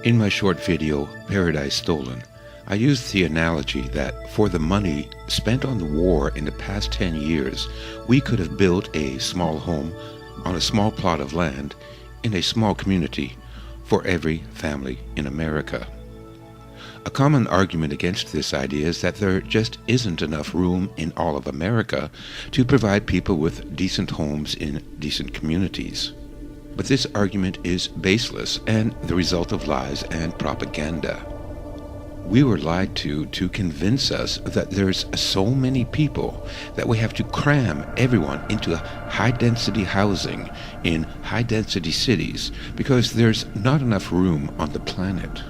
In my short video, Paradise Stolen, I used the analogy that for the money spent on the war in the past 10 years, we could have built a small home on a small plot of land in a small community for every family in America. A common argument against this idea is that there just isn't enough room in all of America to provide people with decent homes in decent communities. But this argument is baseless and the result of lies and propaganda. We were lied to convince us that there's so many people that we have to cram everyone into high-density housing in high-density cities because there's not enough room on the planet.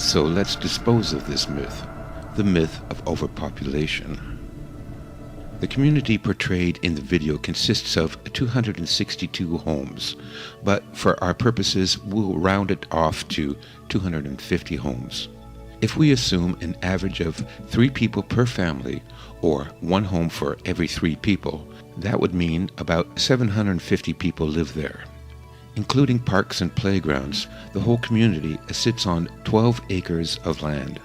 So let's dispose of this myth, the myth of overpopulation. The community portrayed in the video consists of 262 homes, but for our purposes we'll round it off to 250 homes. If we assume an average of 3 people per family, or 1 home for every 3 people, that would mean about 750 people live there. Including parks and playgrounds, the whole community sits on 12 acres of land.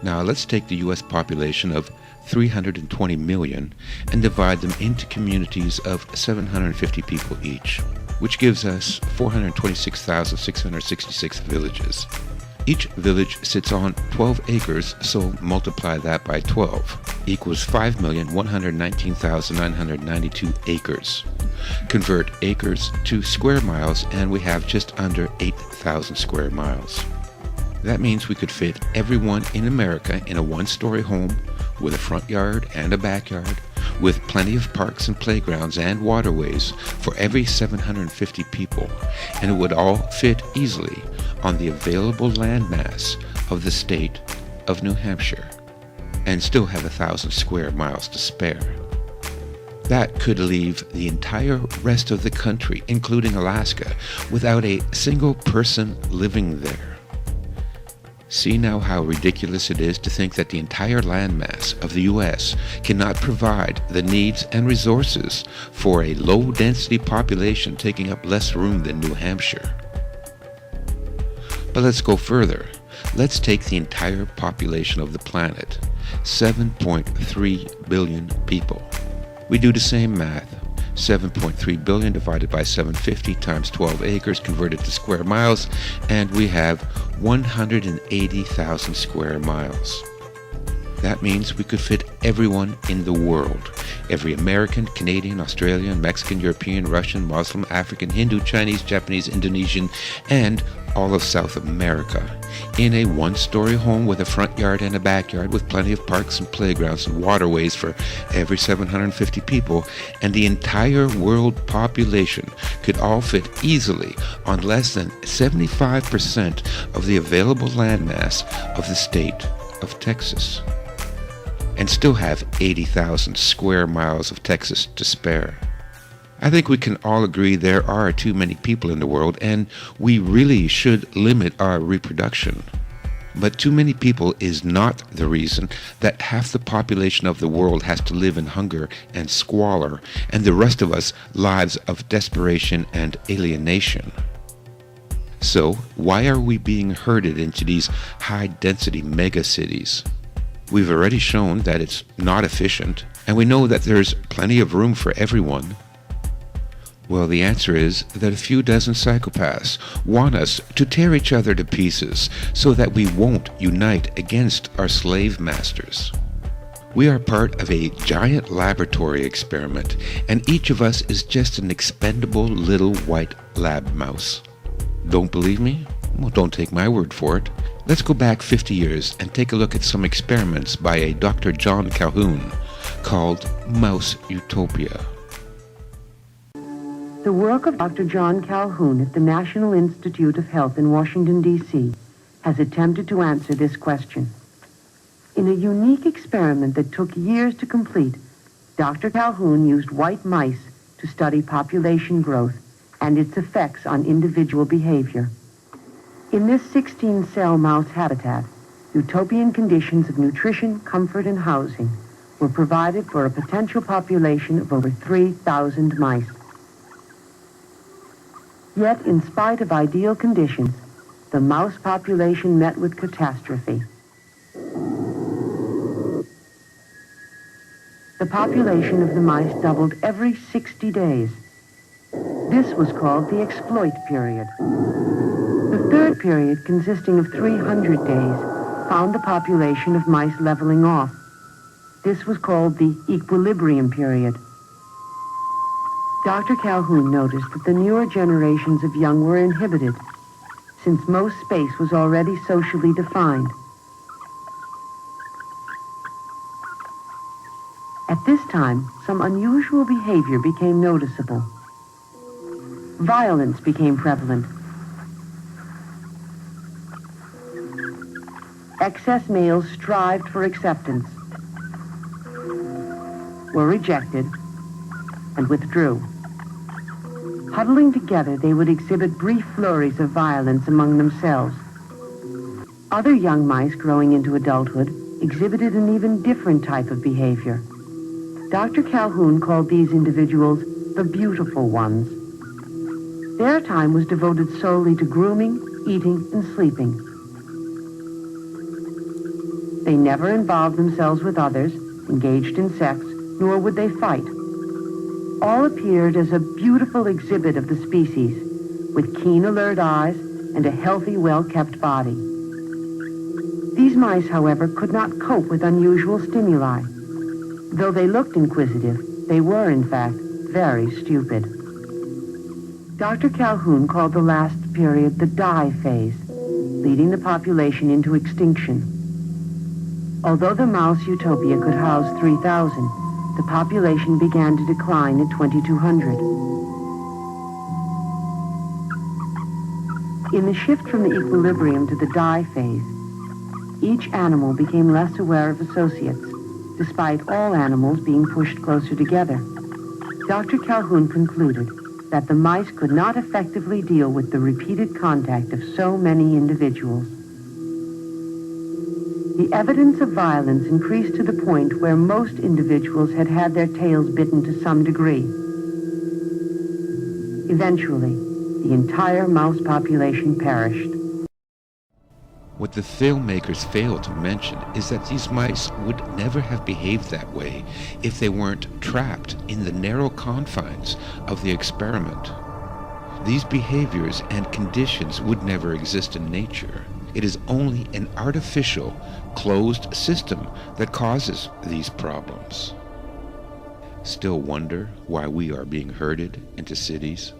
Now let's take the U.S. population of 320 million and divide them into communities of 750 people each, which gives us 426,666 villages. Each village sits on 12 acres, so multiply that by 12, equals 5,119,992 acres. Convert acres to square miles and we have just under 8,000 square miles. That means we could fit everyone in America in a 1-story home with a front yard and a backyard, with plenty of parks and playgrounds and waterways for every 750 people, and it would all fit easily on the available landmass of the state of New Hampshire, and still have 1,000 square miles to spare. That could leave the entire rest of the country, including Alaska, without a single person living there. See now how ridiculous it is to think that the entire landmass of the U.S. cannot provide the needs and resources for a low-density population taking up less room than New Hampshire. But let's go further. Let's take the entire population of the planet, 7.3 billion people. We do the same math. 7.3 billion divided by 750 times 12 acres converted to square miles, and we have 180,000 square miles. That means we could fit everyone in the world. Every American, Canadian, Australian, Mexican, European, Russian, Muslim, African, Hindu, Chinese, Japanese, Indonesian, and all of South America in a 1-story home with a front yard and a backyard with plenty of parks and playgrounds and waterways for every 750 people, and the entire world population could all fit easily on less than 75% of the available landmass of the state of Texas, and still have 80,000 square miles of Texas to spare. I think we can all agree there are too many people in the world and we really should limit our reproduction. But too many people is not the reason that half the population of the world has to live in hunger and squalor and the rest of us lives of desperation and alienation. So why are we being herded into these high-density megacities? We've already shown that it's not efficient, and we know that there's plenty of room for everyone. Well, the answer is that a few dozen psychopaths want us to tear each other to pieces so that we won't unite against our slave masters. We are part of a giant laboratory experiment, and each of us is just an expendable little white lab mouse. Don't believe me? Well, don't take my word for it. Let's go back 50 years and take a look at some experiments by a Dr. John Calhoun called Mouse Utopia. The work of Dr. John Calhoun at the National Institute of Health in Washington, D.C. has attempted to answer this question. In a unique experiment that took years to complete, Dr. Calhoun used white mice to study population growth and its effects on individual behavior. In this 16-cell mouse habitat, utopian conditions of nutrition, comfort, and housing were provided for a potential population of over 3,000 mice. Yet, in spite of ideal conditions, the mouse population met with catastrophe. The population of the mice doubled every 60 days. This was called the exploit period. The third period, consisting of 300 days, found the population of mice leveling off. This was called the equilibrium period. Dr. Calhoun noticed that the newer generations of young were inhibited, since most space was already socially defined. At this time, some unusual behavior became noticeable. Violence became prevalent. Excess males strived for acceptance, were rejected, and withdrew. Huddling together, they would exhibit brief flurries of violence among themselves. Other young mice growing into adulthood exhibited an even different type of behavior. Dr. Calhoun called these individuals the beautiful ones. Their time was devoted solely to grooming, eating, and sleeping. They never involved themselves with others, engaged in sex, nor would they fight. All appeared as a beautiful exhibit of the species, with keen, alert eyes and a healthy, well-kept body. These mice, however, could not cope with unusual stimuli. Though they looked inquisitive, they were, in fact, very stupid. Dr. Calhoun called the last period the die phase, leading the population into extinction. Although the mouse utopia could house 3,000, the population began to decline at 2,200. In the shift from the equilibrium to the die phase, each animal became less aware of associates, despite all animals being pushed closer together. Dr. Calhoun concluded that the mice could not effectively deal with the repeated contact of so many individuals. The evidence of violence increased to the point where most individuals had had their tails bitten to some degree. Eventually, the entire mouse population perished. What the filmmakers fail to mention is that these mice would never have behaved that way if they weren't trapped in the narrow confines of the experiment. These behaviors and conditions would never exist in nature. It is only an artificial, closed system that causes these problems. Still wonder why we are being herded into cities?